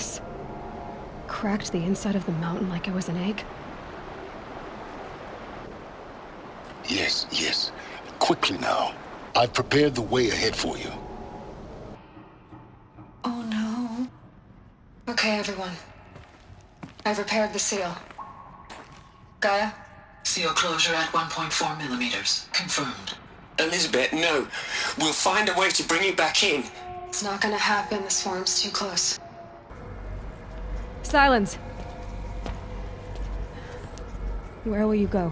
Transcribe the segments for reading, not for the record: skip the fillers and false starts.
this? Cracked the inside of the mountain like it was an egg? Yes, yes. Quickly now. I've prepared the way ahead for you. Oh no. Okay, everyone. I've repaired the seal. Gaia? Seal closure at 1.4 millimeters. Confirmed. Elizabeth, no. We'll find a way to bring you back in. It's not gonna happen. The swarm's too close. Silence! Where will you go?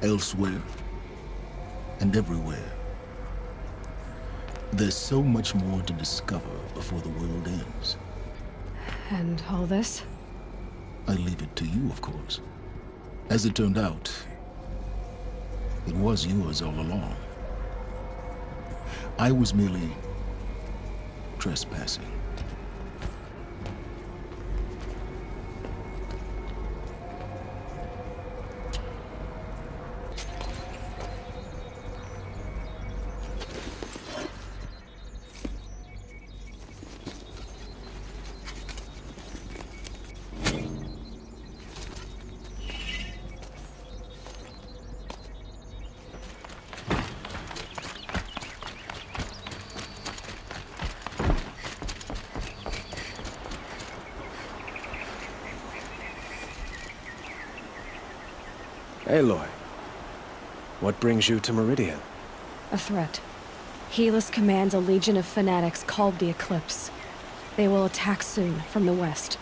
Elsewhere. And everywhere. There's so much more to discover before the world ends. And all this? I leave it to you, of course. As it turned out, it was yours all along. I was merely trespassing. Aloy, what brings you to Meridian? A threat. Helis commands a legion of fanatics called the Eclipse. They will attack soon from the west,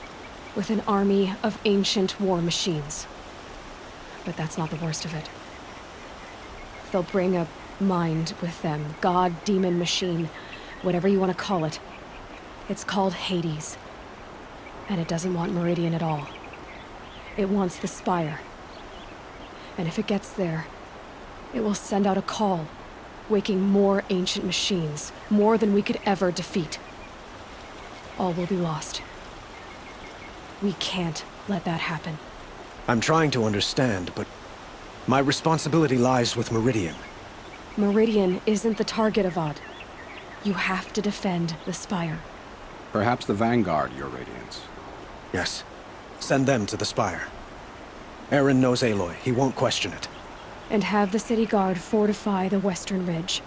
with an army of ancient war machines. But that's not the worst of it. They'll bring a mind with them, god, demon, machine, whatever you want to call it. It's called Hades. And it doesn't want Meridian at all. It wants the Spire. And if it gets there, it will send out a call, waking more ancient machines, more than we could ever defeat. All will be lost. We can't let that happen. I'm trying to understand, but my responsibility lies with Meridian. Meridian isn't the target, Avad. You have to defend the Spire. Perhaps the Vanguard, Your Radiance. Yes. Send them to the Spire. Aaron knows Aloy. He won't question it. And have the city guard fortify the western ridge.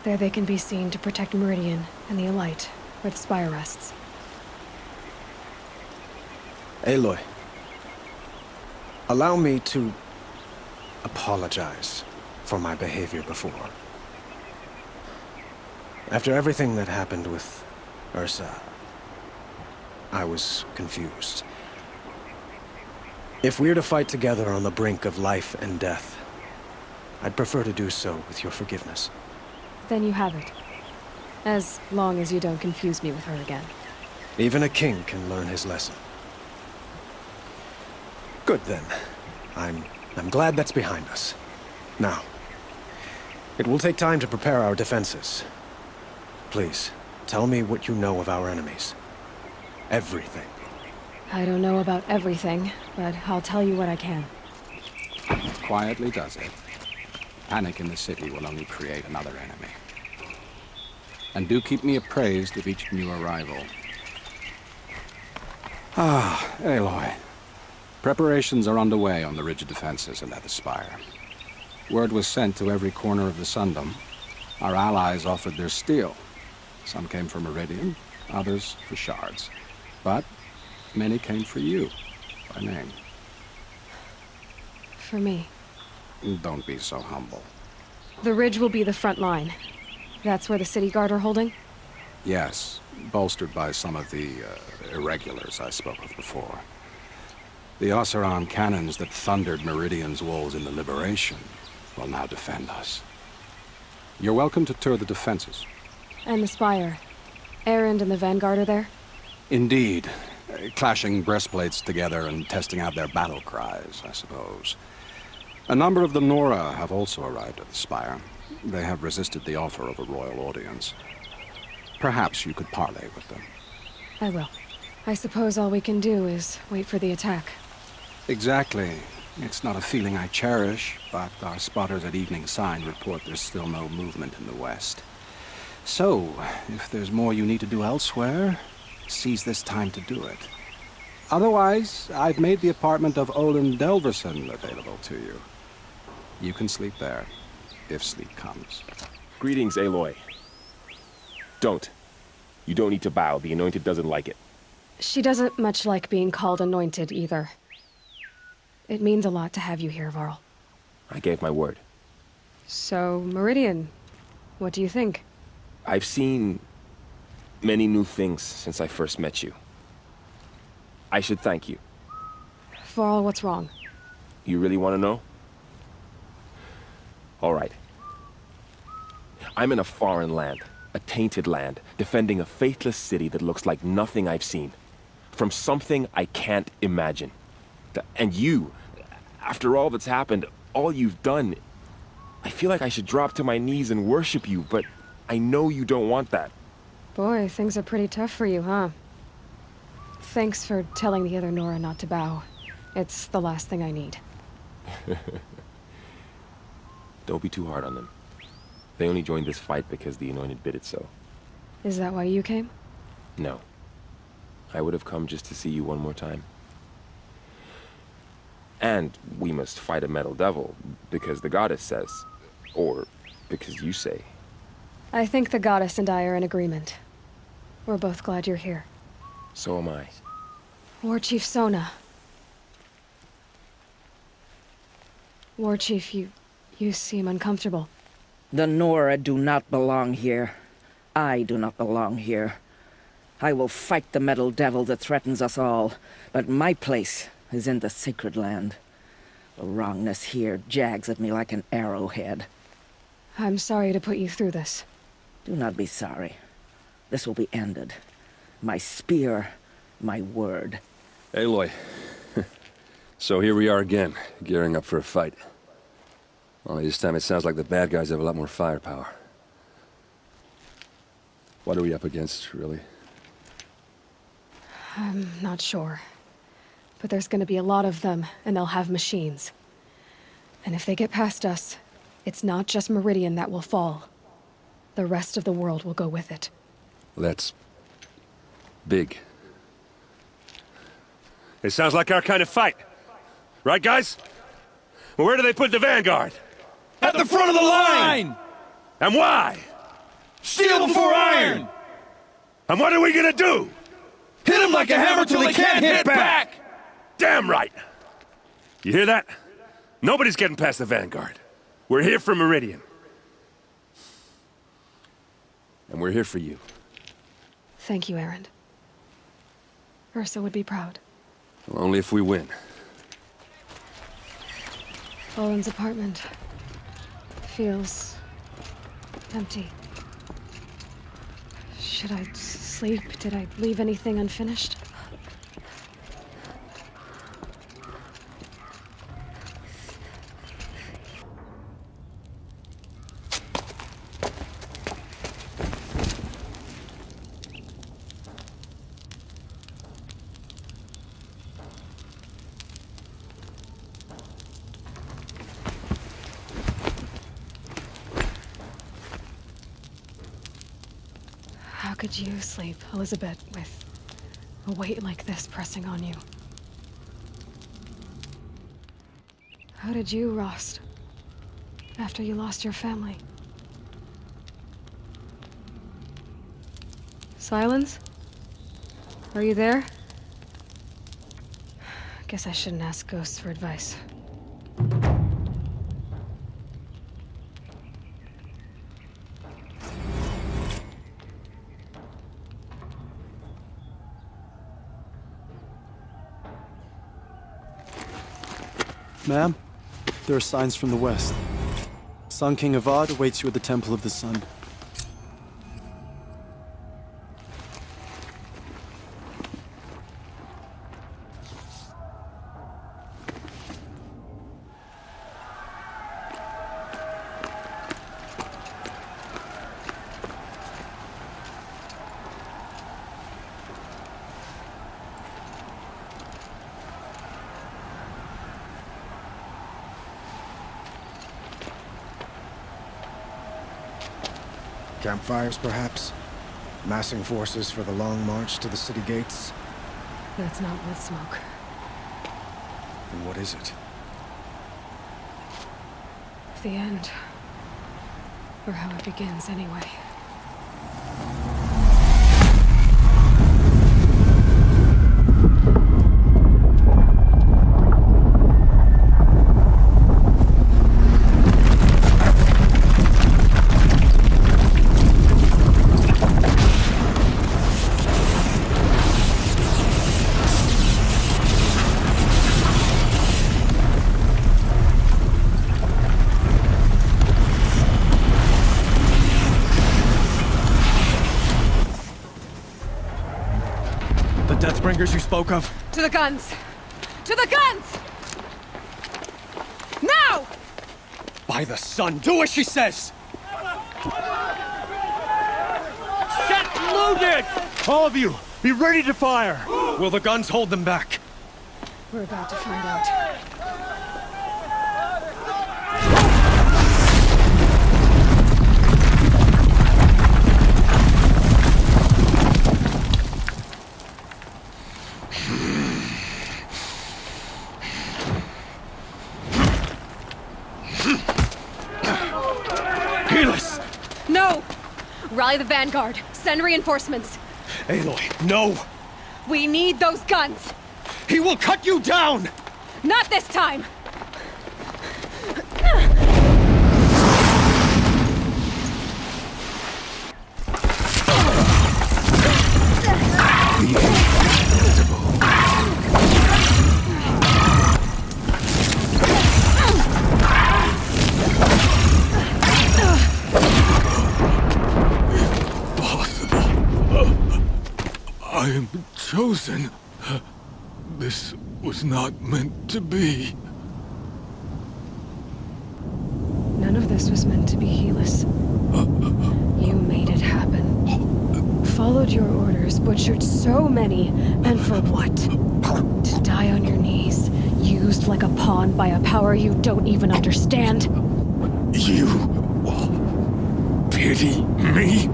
There they can be seen to protect Meridian and the Elite, where the Spire rests. Aloy, allow me to apologize for my behavior before. After everything that happened with Ursa, I was confused. If we're to fight together on the brink of life and death, I'd prefer to do so with your forgiveness. Then you have it. As long as you don't confuse me with her again. Even a king can learn his lesson. Good then. I'm glad that's behind us. Now, it will take time to prepare our defenses. Please, tell me what you know of our enemies. Everything. I don't know about everything, but I'll tell you what I can. Quietly does it. Panic in the city will only create another enemy. And do keep me appraised of each new arrival. Ah, Aloy. Preparations are underway on the ridge of defenses and at the Spire. Word was sent to every corner of the Sundom. Our allies offered their steel. Some came for Meridian, others for shards. But many came for you, by name. For me. Don't be so humble. The ridge will be the front line. That's where the city guard are holding? Yes, bolstered by some of the irregulars I spoke of before. The Oseram cannons that thundered Meridian's walls in the Liberation will now defend us. You're welcome to tour the defenses. And the Spire. Erend and the Vanguard are there? Indeed. Clashing breastplates together and testing out their battle cries, I suppose. A number of the Nora have also arrived at the Spire. They have resisted the offer of a royal audience. Perhaps you could parley with them. I will. I suppose all we can do is wait for the attack. Exactly. It's not a feeling I cherish, but our spotters at Evening Sign report there's still no movement in the west. So, if there's more you need to do elsewhere, seize this time to do it. Otherwise, I've made the apartment of Olin Delverson available to you. You can sleep there, if sleep comes. Greetings, Aloy. Don't. You don't need to bow. The Anointed doesn't like it. She doesn't much like being called anointed, either. It means a lot to have you here, Varl. I gave my word. So, Meridian, what do you think? I've seen many new things since I first met you. I should thank you. Varl, what's wrong? You really want to know? All right. I'm in a foreign land, a tainted land, defending a faithless city that looks like nothing I've seen. From something I can't imagine. And you, after all that's happened, all you've done, I feel like I should drop to my knees and worship you, but I know you don't want that. Boy, things are pretty tough for you, huh? Thanks for telling the other Nora not to bow. It's the last thing I need. Don't be too hard on them. They only joined this fight because the Anointed bid it so. Is that why you came? No. I would have come just to see you one more time. And we must fight a metal devil, because the goddess says. Or because you say. I think the goddess and I are in agreement. We're both glad you're here. So am I. War Chief Sona. War Chief, you seem uncomfortable. The Nora do not belong here. I do not belong here. I will fight the metal devil that threatens us all, but my place is in the sacred land. The wrongness here jags at me like an arrowhead. I'm sorry to put you through this. Do not be sorry. This will be ended. My spear, my word. Aloy. So here we are again, gearing up for a fight. Only this time it sounds like the bad guys have a lot more firepower. What are we up against, really? I'm not sure. But there's gonna be a lot of them, and they'll have machines. And if they get past us, it's not just Meridian that will fall. The rest of the world will go with it. Well, that's big. It sounds like our kind of fight. Right, guys? Well, where do they put the Vanguard? At the front of the line! And why? Steel before iron! And what are we gonna do? Hit them like a hammer till they can't hit back! Damn right! You hear that? Nobody's getting past the Vanguard. We're here for Meridian. And we're here for you. Thank you, Erend. Ursa would be proud. Well, only if we win. Olin's apartment feels empty. Should I sleep? Did I leave anything unfinished? How could you sleep, Elizabeth, with a weight like this pressing on you? How did you, Rost, after you lost your family? Silence? Are you there? Guess I shouldn't ask ghosts for advice. Ma'am, there are signs from the west. Sun King Avad awaits you at the Temple of the Sun. Campfires, perhaps? Massing forces for the long march to the city gates? That's not with smoke. Then what is it? The end. Or how it begins, anyway. Deathbringers you spoke of? To the guns! To the guns! Now! By the sun, do as she says! Set loaded! All of you, be ready to fire! Will the guns hold them back? We're about to find out. No! Rally the vanguard. Send reinforcements. Aloy, no! We need those guns! He will cut you down! Not this time! I am chosen. This was not meant to be. None of this was meant to be, Helis. You made it happen. Followed your orders, butchered so many, and for what? To die on your knees, used like a pawn by a power you don't even understand? You pity me?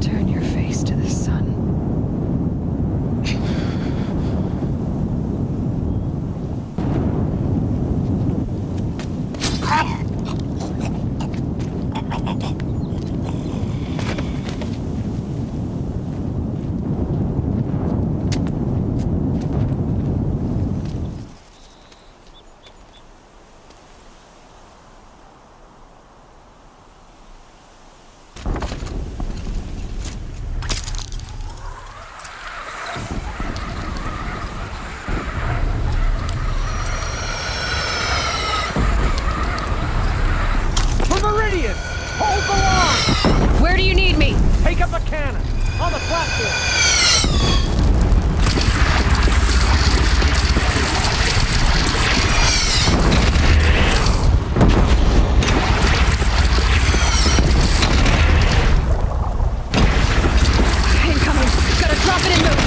Turn your face to the sun. Where do you need me? Take up a cannon on the platform. Incoming. Gotta drop it and move.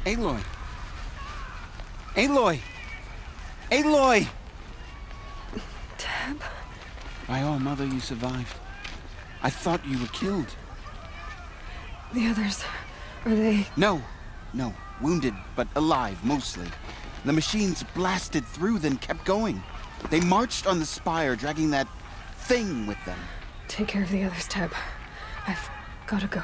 Aloy! Aloy! Aloy! Teb? My own mother, you survived. I thought you were killed. The others, are they... No. Wounded, but alive, mostly. The machines blasted through, then kept going. They marched on the spire, dragging that thing with them. Take care of the others, Teb. I've gotta go.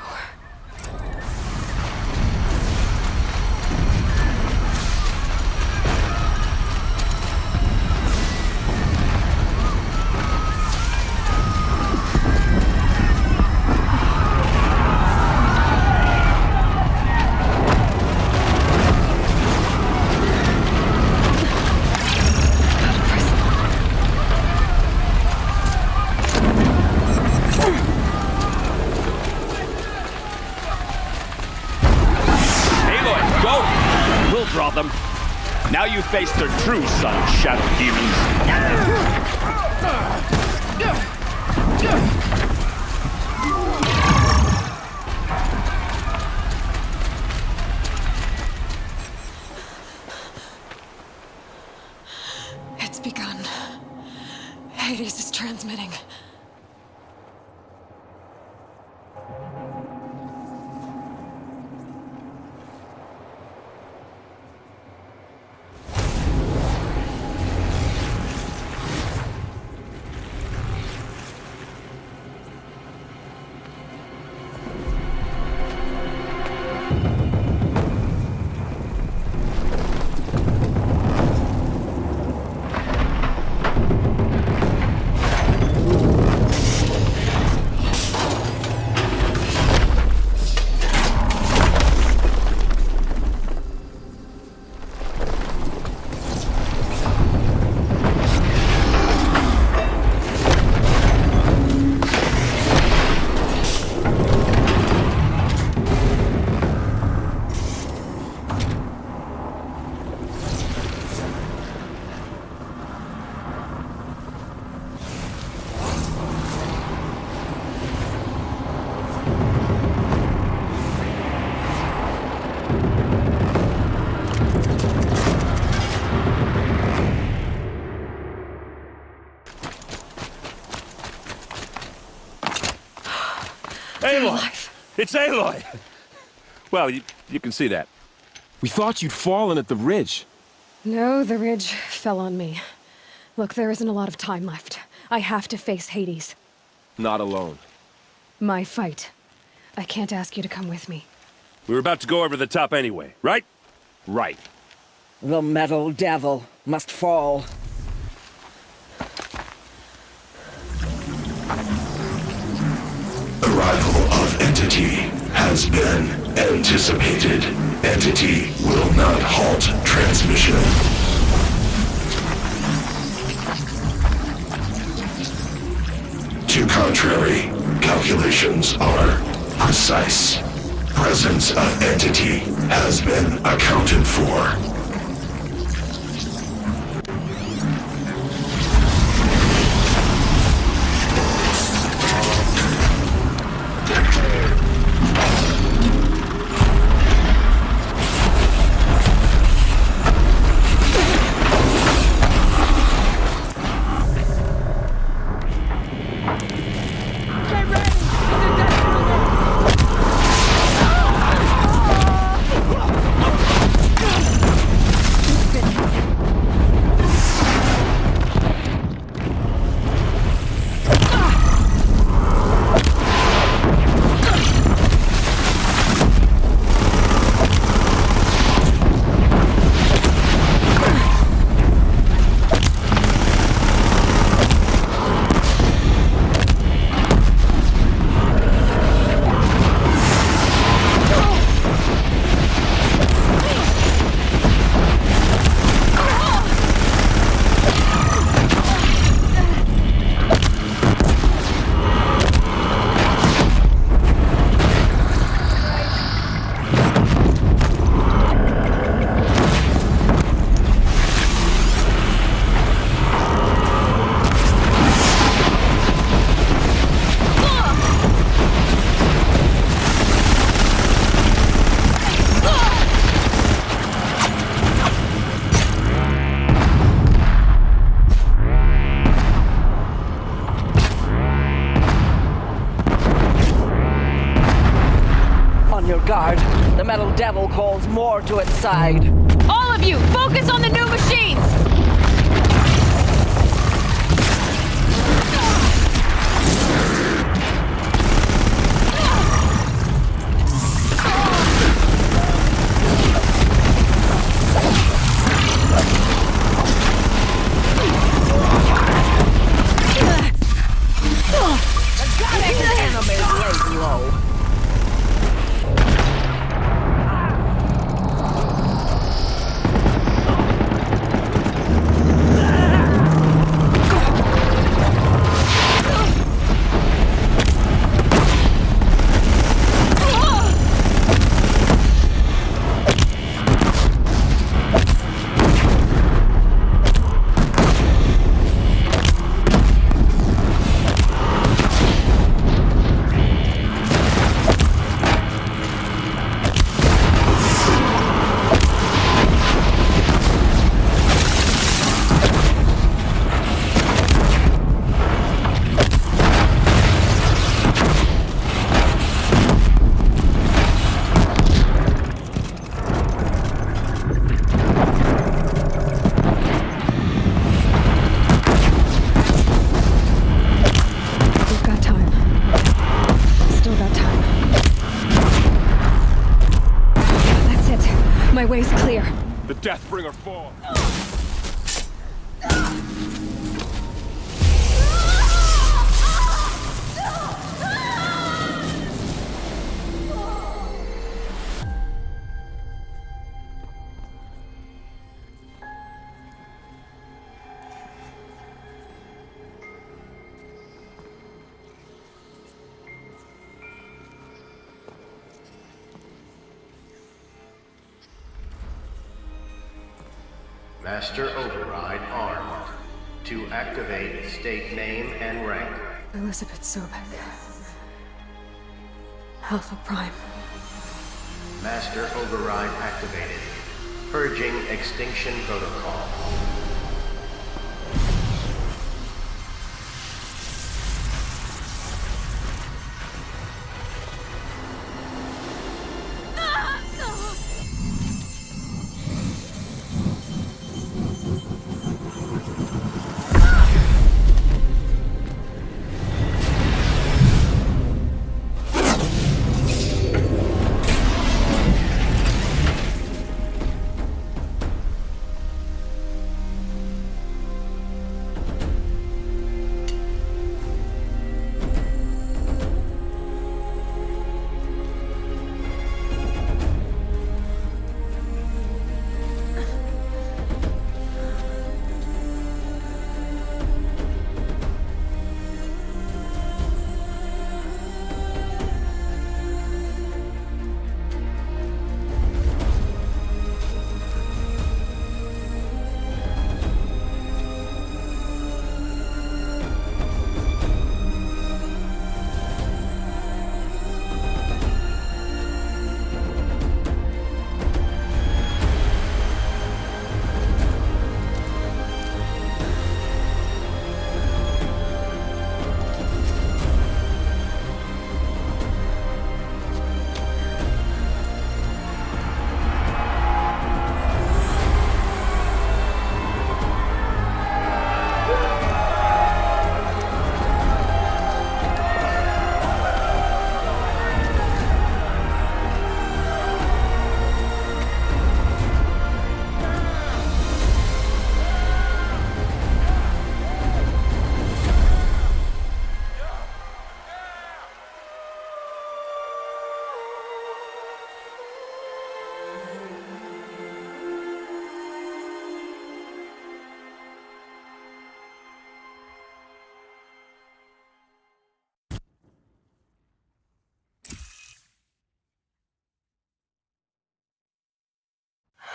Draw them. Now you face their true son, Shadow Demons. It's begun. Hades is transmitting. Aloy! It's Aloy! Well, you can see that. We thought you'd fallen at the ridge. No, the ridge fell on me. Look, there isn't a lot of time left. I have to face Hades. Not alone. My fight. I can't ask you to come with me. We were about to go over the top anyway, right? Right. The metal devil must fall. Arrival of Entity has been anticipated. Entity will not halt transmission. To contrary, calculations are precise. Presence of Entity has been accounted for. metal devil calls more to its side. All of you, focus on the new machines! My way's clear. The Deathbringer fall. Master Override armed. To activate, state name and rank. Elizabeth Sobek. Alpha Prime. Master Override activated. Purging Extinction Protocol.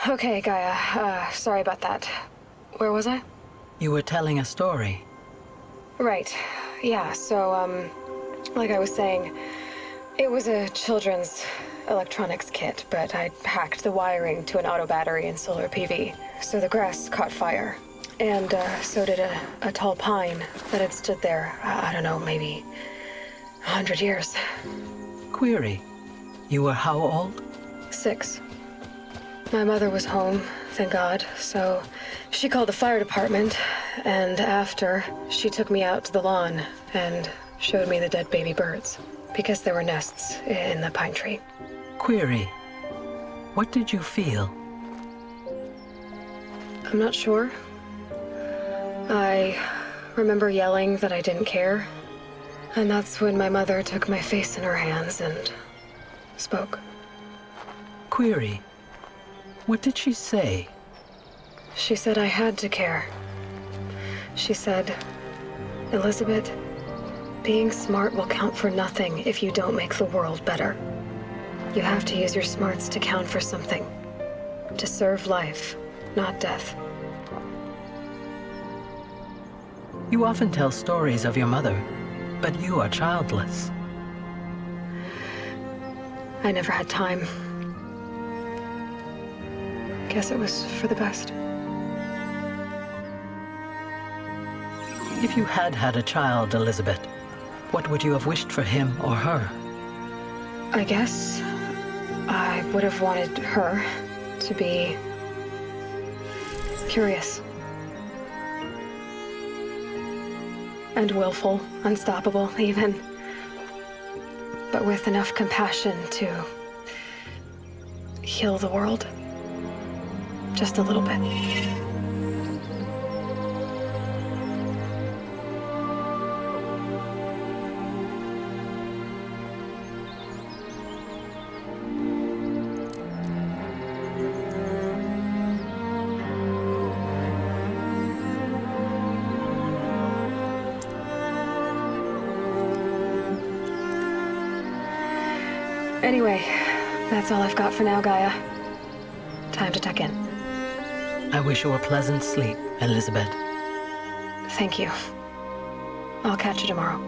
Okay, Gaia. Sorry about that. Where was I? You were telling a story. Right. Yeah, so, like I was saying, it was a children's electronics kit, but I'd hacked the wiring to an auto battery and solar PV. So the grass caught fire. And, so did a tall pine that had stood there, I don't know, maybe 100 years. Query. You were how old? 6. My mother was home, thank God, so she called the fire department, and after, she took me out to the lawn and showed me the dead baby birds, because there were nests in the pine tree. Query. What did you feel? I'm not sure. I remember yelling that I didn't care, and that's when my mother took my face in her hands and spoke. Query. What did she say? She said I had to care. She said, Elizabeth, being smart will count for nothing if you don't make the world better. You have to use your smarts to count for something. To serve life, not death. You often tell stories of your mother, but you are childless. I never had time. Guess it was for the best. If you had had a child, Elizabeth, what would you have wished for him or her? I guess I would have wanted her to be curious. And willful, unstoppable, even. But with enough compassion to heal the world. Just a little bit. Anyway, that's all I've got for now, Gaia. Time to tuck in. I wish you a pleasant sleep, Elizabeth. Thank you. I'll catch you tomorrow.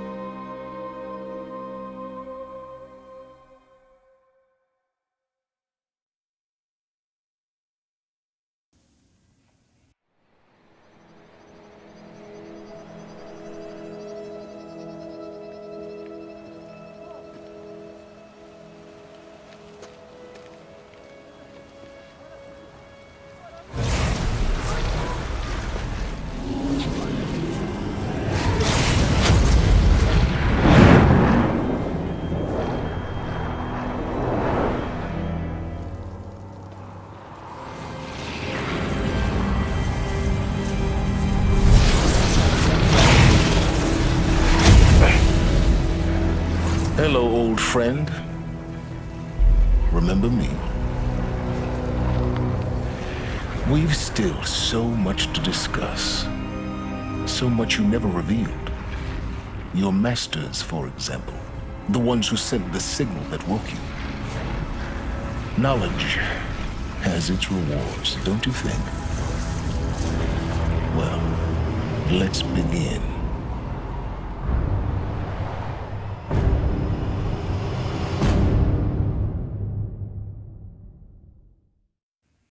Hello, old friend. Remember me? We've still so much to discuss. So much you never revealed. Your masters, for example. The ones who sent the signal that woke you. Knowledge has its rewards, don't you think? Well, let's begin.